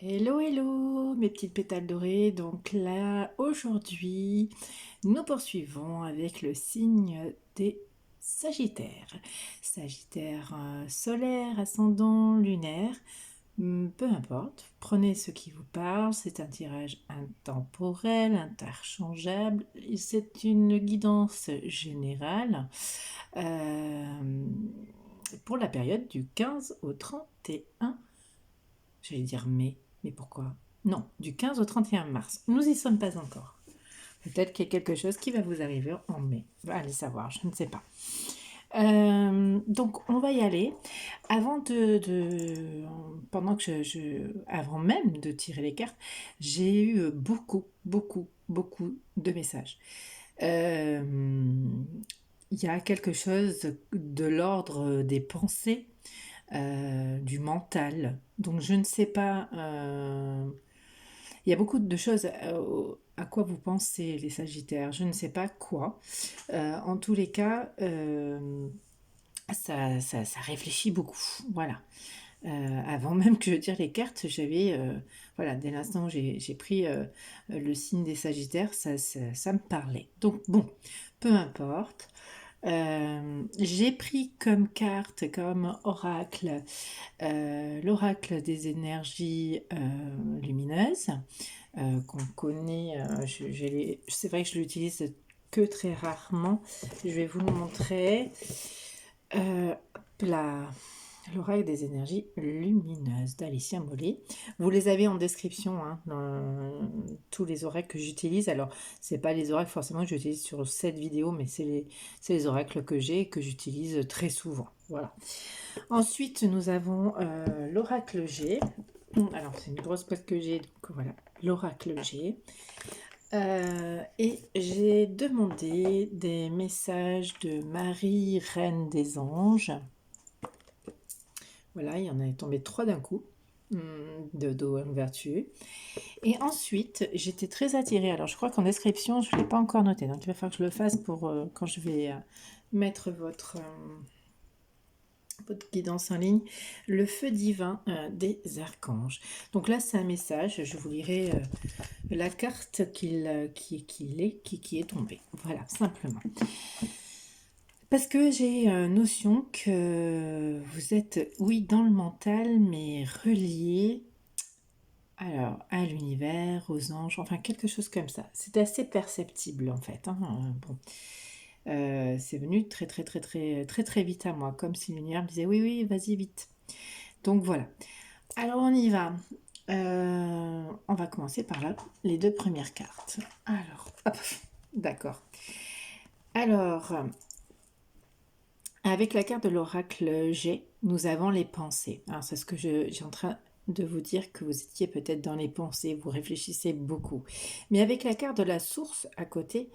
Hello, hello, mes petites pétales dorées. Donc là, aujourd'hui, nous poursuivons avec le signe des Sagittaires. Sagittaire solaire, ascendant, lunaire, peu importe. Prenez ce qui vous parle. C'est un tirage intemporel, interchangeable. C'est une guidance générale euh, pour la période du 15 au 31. J'allais dire mai, mais pourquoi? Non, du 15 au 31 mars. Nous n'y sommes pas encore. Peut-être qu'il y a quelque chose qui va vous arriver en mai. Allez savoir, je ne sais pas. Donc on va y aller. Pendant que avant même de tirer les cartes, j'ai eu beaucoup de messages. Euh, il y a quelque chose de l'ordre des pensées, du mental. Donc je ne sais pas. Il y a beaucoup de choses à quoi vous pensez, les Sagittaires. Je ne sais pas quoi. En tous les cas, ça réfléchit beaucoup. Voilà. Avant même que je tire les cartes, voilà, dès l'instant où j'ai pris le signe des Sagittaires, ça me parlait. Donc bon, peu importe. J'ai pris comme carte, comme oracle, l'oracle des énergies lumineuses, qu'on connaît. C'est vrai que je l'utilise que très rarement. Je vais vous le montrer. Hop là, l'oracle des énergies lumineuses d'Alicia Mollet. Vous les avez en description, hein, dans tous les oracles que j'utilise. Alors, c'est pas les oracles forcément que j'utilise sur cette vidéo, mais c'est les oracles que j'ai et que j'utilise très souvent. Voilà. Ensuite, nous avons l'oracle G. Alors, c'est une grosse boîte que j'ai, donc voilà, l'oracle G. Et j'ai demandé des messages de Marie, Reine des Anges. Voilà, il y en est tombé 3 d'un coup, de dos en vertu. Et ensuite, j'étais très attirée. Alors, je crois qu'en description, je ne l'ai pas encore noté, donc il va falloir que je le fasse pour quand je vais mettre votre guidance en ligne, le feu divin des archanges. Donc là, c'est un message, je vous lirai la carte qui est tombée. Voilà, simplement. Parce que j'ai notion que vous êtes, oui, dans le mental, mais relié alors, à l'univers, aux anges, enfin quelque chose comme ça. C'est assez perceptible en fait, hein. Bon. C'est venu très vite à moi, comme si l'univers me disait oui, oui, vas-y vite. Donc voilà. Alors on y va. On va commencer par là, les deux premières cartes. Alors, hop, d'accord. Alors, avec la carte de l'oracle G, nous avons les pensées. Alors c'est ce que j'ai en train de vous dire, que vous étiez peut-être dans les pensées, vous réfléchissez beaucoup. Mais avec la carte de la source à côté,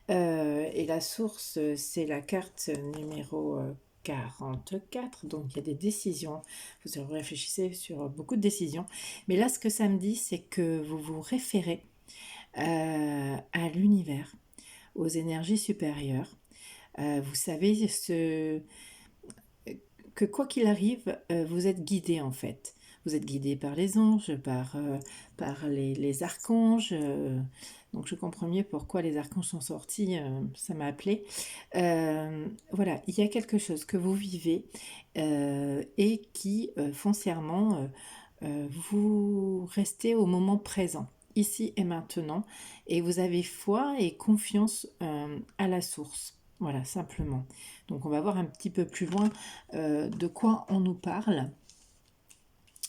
et la source, c'est la carte numéro 44, donc il y a des décisions, vous réfléchissez sur beaucoup de décisions. Mais là, ce que ça me dit, c'est que vous vous référez à l'univers, aux énergies supérieures. Vous savez que quoi qu'il arrive, vous êtes guidé en fait. Vous êtes guidé par les anges, par les archanges. Donc je comprends mieux pourquoi les archanges sont sortis, ça m'a appelé. Voilà, il y a quelque chose que vous vivez et qui foncièrement, vous restez au moment présent, ici et maintenant, et vous avez foi et confiance à la source. Voilà, simplement. Donc on va voir un petit peu plus loin de quoi on nous parle,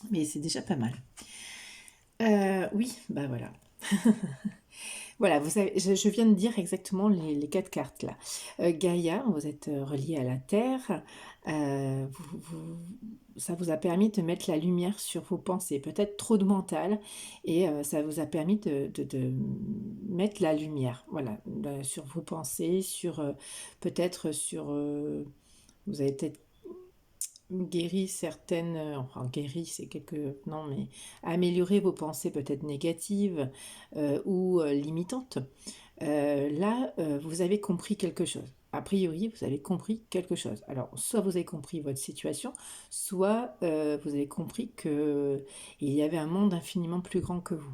mais c'est déjà pas mal. Oui, bah voilà. Voilà, vous savez, je viens de dire exactement les quatre cartes là. Gaïa, vous êtes relié à la Terre. Ça vous a permis de mettre la lumière sur vos pensées. Peut-être trop de mental, et ça vous a permis de mettre la lumière, voilà, sur vos pensées, peut-être sur. Vous avez peut-être guéri certaines, enfin guéri c'est quelque, non mais améliorer vos pensées peut-être négatives ou limitantes. Là, vous avez compris quelque chose. a priori, vous avez compris quelque chose. Alors, soit vous avez compris votre situation, soit vous avez compris que il y avait un monde infiniment plus grand que vous.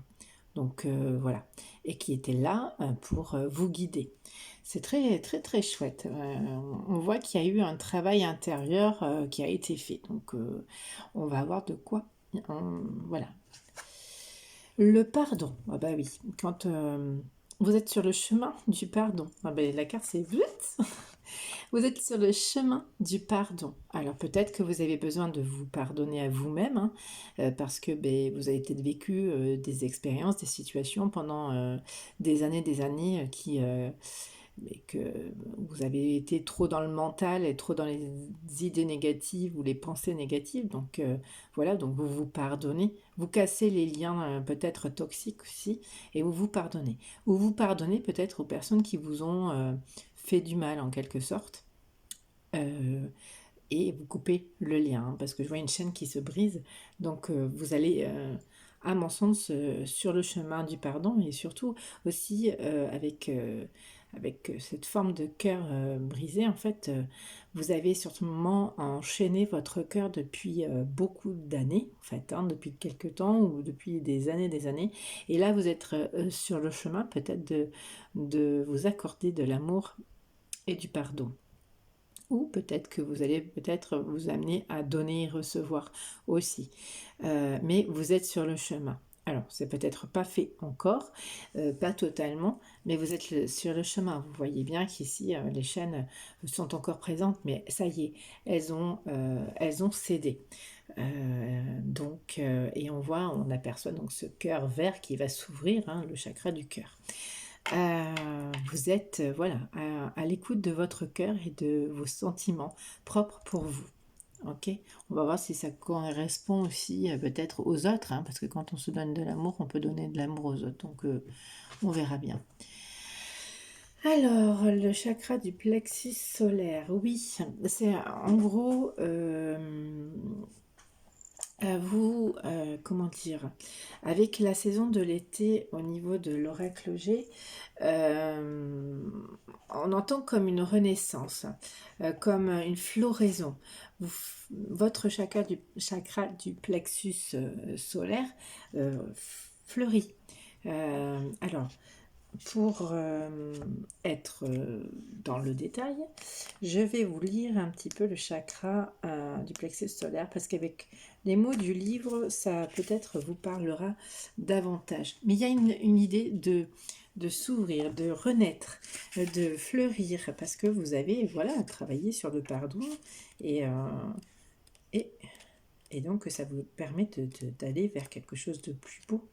Donc voilà, et qui était là pour vous guider. C'est très très très chouette. On voit qu'il y a eu un travail intérieur qui a été fait. Donc on va avoir de quoi. Voilà. Le pardon. Ah bah oui, quand vous êtes sur le chemin du pardon. Ah bah, la carte c'est vite. Vous êtes sur le chemin du pardon. Alors peut-être que vous avez besoin de vous pardonner à vous-même, hein, parce que ben, vous avez peut-être vécu des expériences, des situations pendant des années qui, mais que vous avez été trop dans le mental et trop dans les idées négatives ou les pensées négatives. Donc voilà, donc vous vous pardonnez, vous cassez les liens peut-être toxiques aussi, et vous vous pardonnez. Ou vous pardonnez peut-être aux personnes qui vous ont fait du mal en quelque sorte. Euh, et vous coupez le lien, hein, parce que je vois une chaîne qui se brise. Donc vous allez, à mon sens, sur le chemin du pardon, et surtout aussi avec cette forme de cœur brisé, en fait, vous avez sûrement enchaîné votre cœur depuis beaucoup d'années, en fait, hein, depuis quelques temps ou depuis des années. Et là, vous êtes sur le chemin peut-être de vous accorder de l'amour et du pardon. Ou peut-être que vous allez peut-être vous amener à donner et recevoir aussi. Mais vous êtes sur le chemin. Alors, c'est peut-être pas fait encore, pas totalement, mais vous êtes sur le chemin. Vous voyez bien qu'ici, les chaînes sont encore présentes, mais ça y est, elles ont cédé. Et on aperçoit donc ce cœur vert qui va s'ouvrir, hein, le chakra du cœur. Vous êtes voilà, à l'écoute de votre cœur et de vos sentiments propres pour vous. Ok, on va voir si ça correspond aussi peut-être aux autres, hein, parce que quand on se donne de l'amour, on peut donner de l'amour aux autres. Donc on verra bien. Alors, le chakra du plexus solaire, oui, c'est en gros vous, comment dire, avec la saison de l'été au niveau de l'oracle G, euh, on entend comme une renaissance, comme une floraison. Votre chakra du plexus solaire fleurit. Alors, pour être dans le détail, je vais vous lire un petit peu le chakra du plexus solaire parce qu'avec les mots du livre, ça peut-être vous parlera davantage. Mais il y a une idée de s'ouvrir, de renaître, de fleurir parce que vous avez voilà, travaillé sur le pardon et, euh, et, et donc ça vous permet d'aller vers quelque chose de plus beau.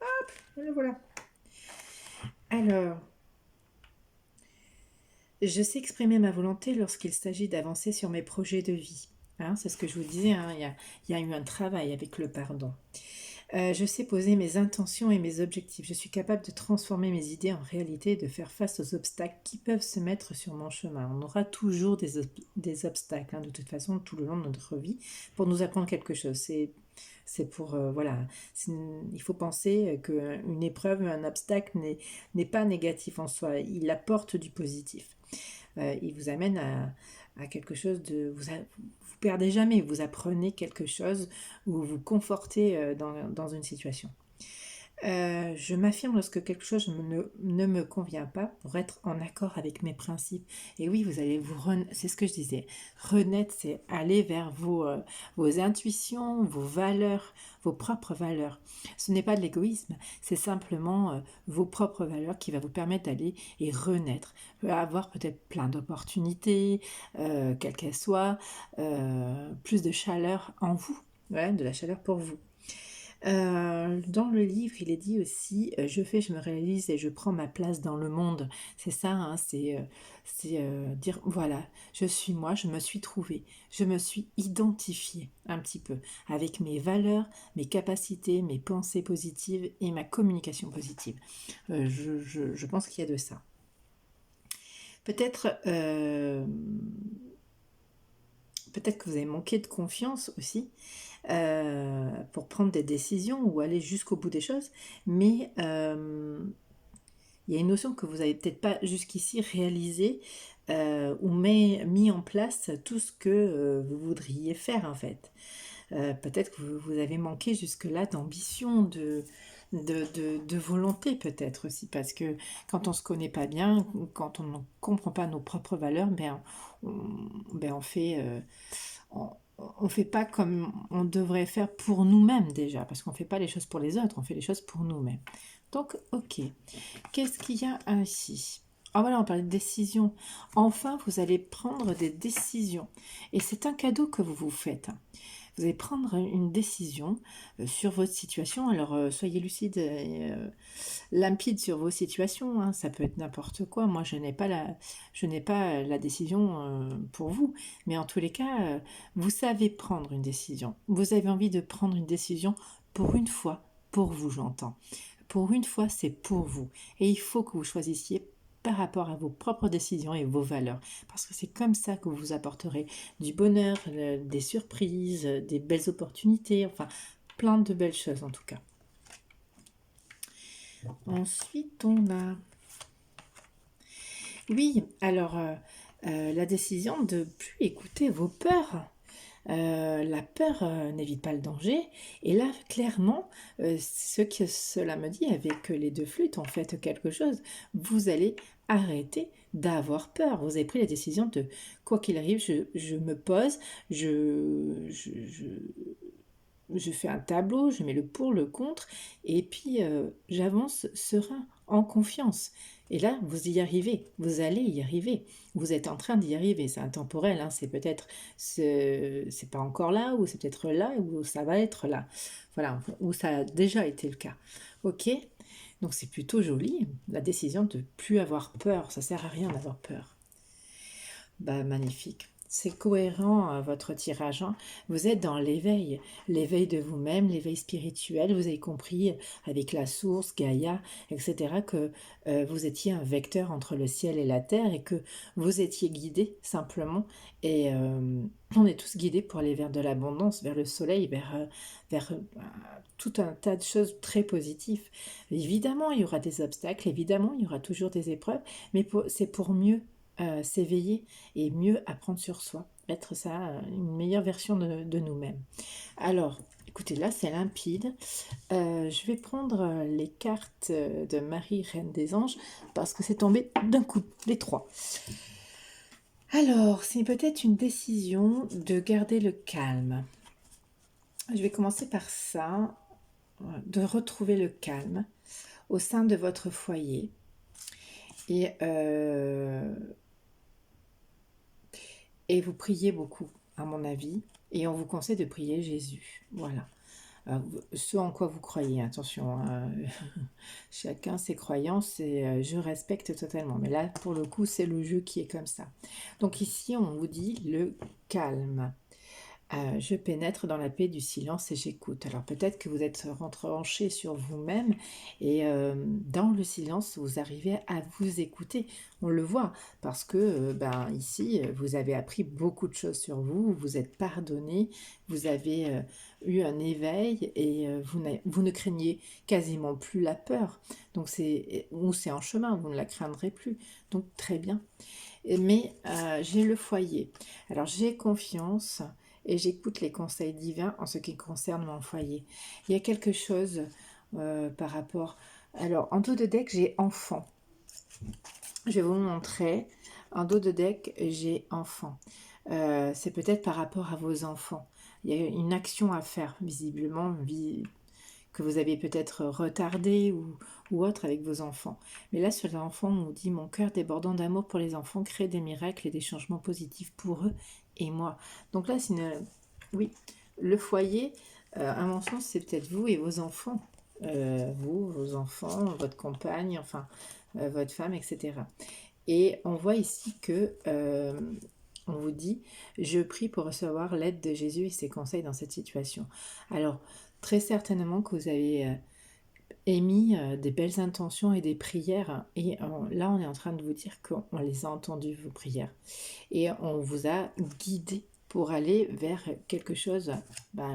Hop, le voilà. Alors, je sais exprimer ma volonté lorsqu'il s'agit d'avancer sur mes projets de vie. Hein, c'est ce que je vous disais, hein, il y a eu un travail avec le pardon. Je sais poser mes intentions et mes objectifs. Je suis capable de transformer mes idées en réalité et de faire face aux obstacles qui peuvent se mettre sur mon chemin. On aura toujours des obstacles, hein, de toute façon, tout le long de notre vie, pour nous apprendre quelque chose. C'est pour, voilà, il faut penser qu'une épreuve, un obstacle n'est pas négatif en soi, il apporte du positif. Il vous amène à quelque chose de... Vous perdez jamais, vous apprenez quelque chose ou vous vous confortez dans une situation. Je m'affirme lorsque quelque chose ne me convient pas pour être en accord avec mes principes. Et oui, vous allez c'est ce que je disais. Renaître, c'est aller vers vos intuitions, vos valeurs, vos propres valeurs. Ce n'est pas de l'égoïsme, c'est simplement vos propres valeurs qui va vous permettre d'aller et renaître. Avoir peut-être plein d'opportunités, quelles qu'elles soient, plus de chaleur en vous. Ouais, de la chaleur pour vous. Dans le livre, il est dit aussi je fais, je me réalise et je prends ma place dans le monde. C'est ça, hein, c'est dire voilà, je suis moi, je me suis trouvée, je me suis identifiée un petit peu avec mes valeurs, mes capacités, mes pensées positives et ma communication positive. Je pense qu'il y a de ça. Peut-être peut-être que vous avez manqué de confiance aussi pour prendre des décisions ou aller jusqu'au bout des choses, mais il y a une notion que vous n'avez peut-être pas jusqu'ici réalisée, ou mis en place tout ce que vous voudriez faire en fait. Peut-être que vous avez manqué jusque-là d'ambition, de volonté peut-être aussi, parce que quand on se connaît pas bien, quand on ne comprend pas nos propres valeurs, on, on fait, on fait pas comme on devrait faire pour nous-mêmes déjà, parce qu'on fait pas les choses pour les autres, on fait les choses pour nous-mêmes. Donc, ok. Qu'est-ce qu'il y a ainsi? Ah voilà, on parlait de décision. Enfin, vous allez prendre des décisions. Et c'est un cadeau que vous vous faites. Vous allez prendre une décision sur votre situation. Alors, soyez lucide et limpide sur vos situations, hein. Ça peut être n'importe quoi. Moi, je n'ai pas la décision pour vous. Mais en tous les cas, vous savez prendre une décision. Vous avez envie de prendre une décision pour une fois, pour vous, j'entends. Pour une fois, c'est pour vous. Et il faut que vous choisissiez par rapport à vos propres décisions et vos valeurs. Parce que c'est comme ça que vous apporterez du bonheur, des surprises, des belles opportunités, enfin, plein de belles choses en tout cas. Ensuite, on a... Oui, alors, la décision de plus écouter vos peurs. La peur n'évite pas le danger. Et là, clairement, ce que cela me dit avec les deux flûtes, en fait, quelque chose, vous allez arrêter d'avoir peur. Vous avez pris la décision de, quoi qu'il arrive, je me pose, je fais un tableau, je mets le pour, le contre, et puis j'avance serein, en confiance. Et là, vous y arrivez, vous allez y arriver, vous êtes en train d'y arriver, c'est intemporel, hein, c'est peut-être, c'est pas encore là, ou c'est peut-être là, ou ça va être là, voilà, ou ça a déjà été le cas. Ok? Donc c'est plutôt joli, la décision de plus avoir peur, ça sert à rien d'avoir peur. Bah, magnifique. C'est cohérent, votre tirage, hein. Vous êtes dans l'éveil, l'éveil de vous-même, l'éveil spirituel. Vous avez compris avec la source, Gaïa, etc., que vous étiez un vecteur entre le ciel et la terre et que vous étiez guidé simplement. Et on est tous guidés pour aller vers de l'abondance, vers le soleil, vers tout un tas de choses très positives. Évidemment, il y aura des obstacles, évidemment, il y aura toujours des épreuves, mais c'est pour mieux s'éveiller et mieux apprendre sur soi, être ça, une meilleure version de nous-mêmes. Alors, écoutez, là c'est limpide. Je vais prendre les cartes de Marie, Reine des Anges, parce que c'est tombé d'un coup, les trois. Alors, c'est peut-être une décision de garder le calme. Je vais commencer par ça, de retrouver le calme au sein de votre foyer. Et vous priez beaucoup, à mon avis, et on vous conseille de prier Jésus. Voilà. Ce en quoi vous croyez, attention, hein. Chacun ses croyances et je respecte totalement. Mais là, pour le coup, c'est le jeu qui est comme ça. Donc ici, on vous dit le calme. Je pénètre dans la paix du silence et j'écoute. Alors peut-être que vous êtes retranché sur vous-même et dans le silence, vous arrivez à vous écouter. On le voit parce que ici, vous avez appris beaucoup de choses sur vous, vous êtes pardonné, vous avez eu un éveil et vous ne craignez quasiment plus la peur. Donc c'est en chemin, vous ne la craindrez plus. Donc très bien. Mais j'ai le foyer. Alors j'ai confiance et j'écoute les conseils divins en ce qui concerne mon foyer. Il y a quelque chose par rapport... Alors, en dos de deck, j'ai enfant. Je vais vous montrer. En dos de deck, j'ai enfant. C'est peut-être par rapport à vos enfants. Il y a une action à faire, visiblement, que vous avez peut-être retardé ou autre avec vos enfants. Mais là, sur les enfants, on nous dit « Mon cœur débordant d'amour pour les enfants crée des miracles et des changements positifs pour eux et moi. » Donc là, oui, le foyer, à mon sens, c'est peut-être vous et vos enfants. Vous, vos enfants, votre compagne, enfin, votre femme, etc. Et on voit ici que... on vous dit, je prie pour recevoir l'aide de Jésus et ses conseils dans cette situation. Alors, très certainement que vous avez émis des belles intentions et des prières. Et là, on est en train de vous dire qu'on les a entendues, vos prières. Et on vous a guidé pour aller vers quelque chose,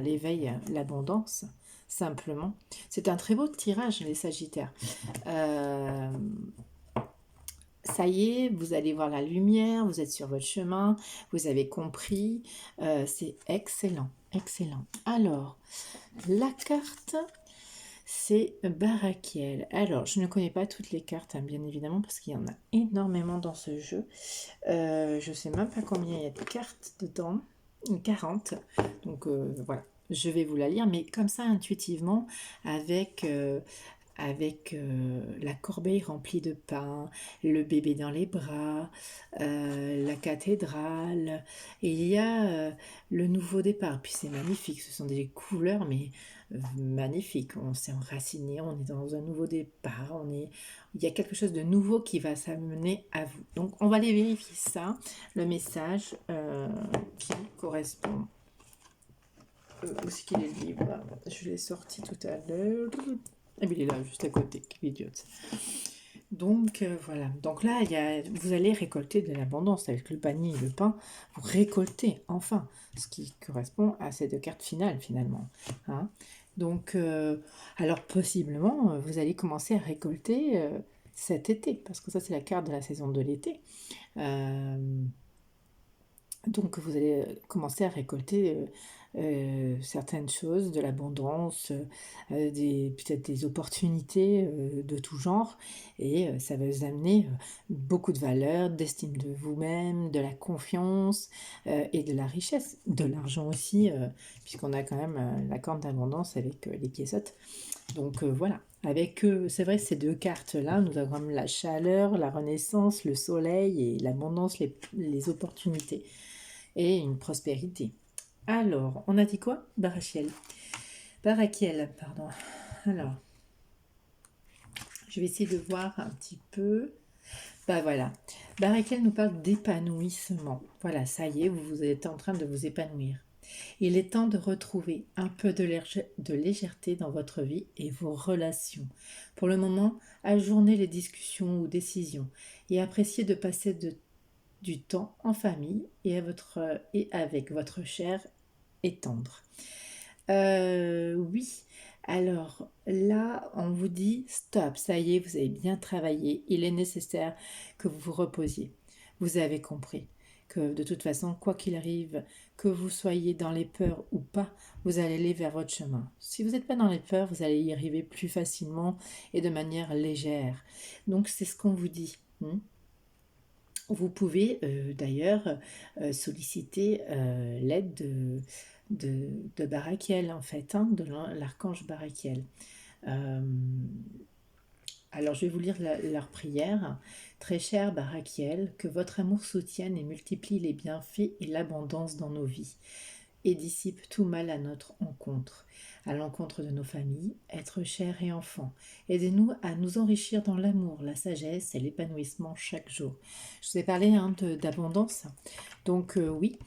l'éveil, l'abondance, simplement. C'est un très beau tirage, les Sagittaires. ça y est, vous allez voir la lumière, vous êtes sur votre chemin, vous avez compris, c'est excellent, excellent. Alors, la carte, c'est Barakiel. Alors, je ne connais pas toutes les cartes, hein, bien évidemment, parce qu'il y en a énormément dans ce jeu. Je ne sais même pas combien il y a de cartes dedans. 40. Donc voilà, je vais vous la lire, mais comme ça, intuitivement, avec, la corbeille remplie de pain, le bébé dans les bras, la cathédrale, et il y a le nouveau départ. Puis c'est magnifique, ce sont des couleurs, mais magnifiques. On s'est enraciné, on est dans un nouveau départ, il y a quelque chose de nouveau qui va s'amener à vous. Donc on va aller vérifier ça, le message qui correspond. Où est-ce qu'il est le livre? Je l'ai sorti tout à l'heure. Ah, mais il est là, juste à côté. Quelle idiote. Donc voilà. Donc là, vous allez récolter de l'abondance avec le panier et le pain. Vous récoltez enfin ce qui correspond à ces deux cartes finales finalement. Hein. Donc, alors possiblement, vous allez commencer à récolter cet été, parce que ça c'est la carte de la saison de l'été. Euh, donc vous allez commencer à récolter certaines choses, de l'abondance, peut-être des opportunités de tout genre, et ça va vous amener beaucoup de valeur, d'estime de vous-même, de la confiance et de la richesse, de l'argent aussi, puisqu'on a quand même la corde d'abondance avec les piécettes. Donc voilà, avec c'est vrai, ces deux cartes-là, nous avons la chaleur, la renaissance, le soleil et l'abondance, les opportunités et une prospérité. Alors, on a dit quoi? Barakiel, pardon. Alors, je vais essayer de voir un petit peu. Bah voilà. Barakiel nous parle d'épanouissement. Voilà, ça y est, vous êtes en train de vous épanouir. Il est temps de retrouver un peu de légèreté dans votre vie et vos relations. Pour le moment, ajournez les discussions ou décisions et appréciez de passer du temps en famille et avec votre chair et tendre. Oui, alors là, on vous dit stop, ça y est, vous avez bien travaillé, il est nécessaire que vous vous reposiez. Vous avez compris que de toute façon, quoi qu'il arrive, que vous soyez dans les peurs ou pas, vous allez aller vers votre chemin. Si vous n'êtes pas dans les peurs, vous allez y arriver plus facilement et de manière légère. Donc c'est ce qu'on vous dit. Vous pouvez d'ailleurs solliciter l'aide de Barakiel, en fait, hein, de l'archange Barakiel. Euh, alors, je vais vous lire leur prière. Très cher Barakiel, que votre amour soutienne et multiplie les bienfaits et l'abondance dans nos vies, et dissipe tout mal à notre encontre, à l'encontre de nos familles, êtres chers et enfants. Aidez-nous à nous enrichir dans l'amour, la sagesse et l'épanouissement chaque jour. Je vous ai parlé d'abondance, donc oui,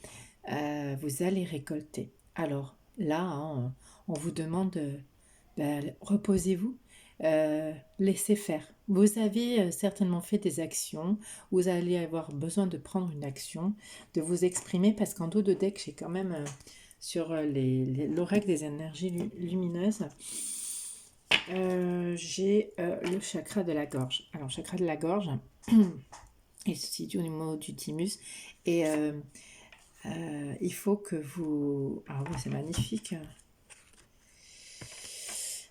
vous allez récolter. Alors là, hein, on vous demande, reposez-vous, laissez faire. Vous avez certainement fait des actions, vous allez avoir besoin de prendre une action, de vous exprimer, parce qu'en dos de deck, j'ai quand même sur l'oracle des énergies lumineuses, j'ai le chakra de la gorge. Alors, chakra de la gorge, il se situe au niveau du thymus, et il faut que vous... Ah oui, c'est magnifique.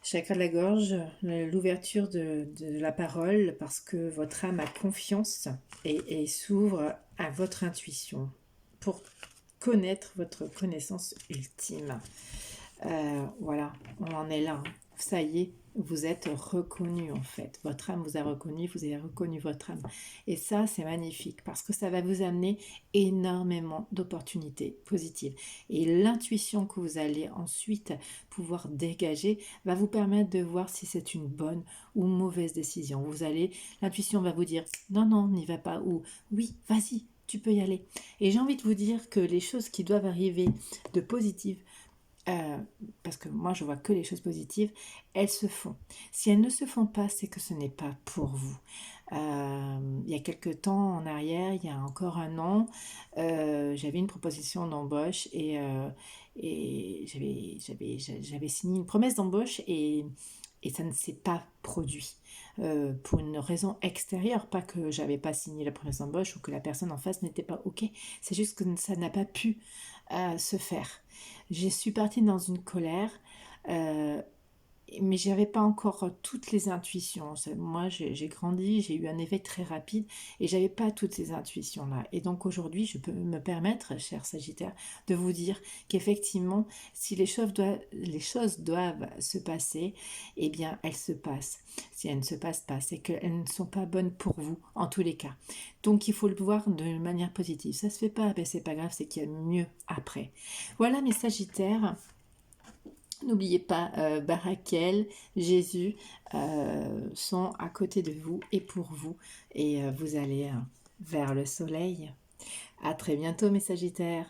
Chakra de la gorge, l'ouverture de la parole, parce que votre âme a confiance et s'ouvre à votre intuition pour connaître votre connaissance ultime. Voilà, on en est là. Ça y est, vous êtes reconnu en fait. Votre âme vous a reconnu, vous avez reconnu votre âme. Et ça, c'est magnifique parce que ça va vous amener énormément d'opportunités positives. Et l'intuition que vous allez ensuite pouvoir dégager va vous permettre de voir si c'est une bonne ou mauvaise décision. L'intuition va vous dire non, non, n'y va pas, ou oui, vas-y, tu peux y aller. Et j'ai envie de vous dire que les choses qui doivent arriver de positives, parce que moi je vois que les choses positives, elles se font. Si elles ne se font pas, c'est que ce n'est pas pour vous. Il y a quelques temps en arrière, il y a encore un an, j'avais une proposition d'embauche et j'avais signé une promesse d'embauche et ça ne s'est pas produit pour une raison extérieure, pas que j'avais pas signé la promesse d'embauche ou que la personne en face n'était pas OK, c'est juste que ça n'a pas pu se faire. Je suis partie dans une colère, euh, mais j'avais pas encore toutes les intuitions. Moi, j'ai grandi, j'ai eu un éveil très rapide et j'avais pas toutes ces intuitions-là. Et donc aujourd'hui, je peux me permettre, cher Sagittaire, de vous dire qu'effectivement, si les choses doivent se passer, eh bien, elles se passent. Si elles ne se passent pas, c'est qu'elles ne sont pas bonnes pour vous, en tous les cas. Donc, il faut le voir de manière positive. Ça se fait pas, ben c'est pas grave, c'est qu'il y a mieux après. Voilà mes Sagittaires. N'oubliez pas, Barakel, Jésus sont à côté de vous et pour vous. Et vous allez vers le soleil. À très bientôt mes Sagittaires.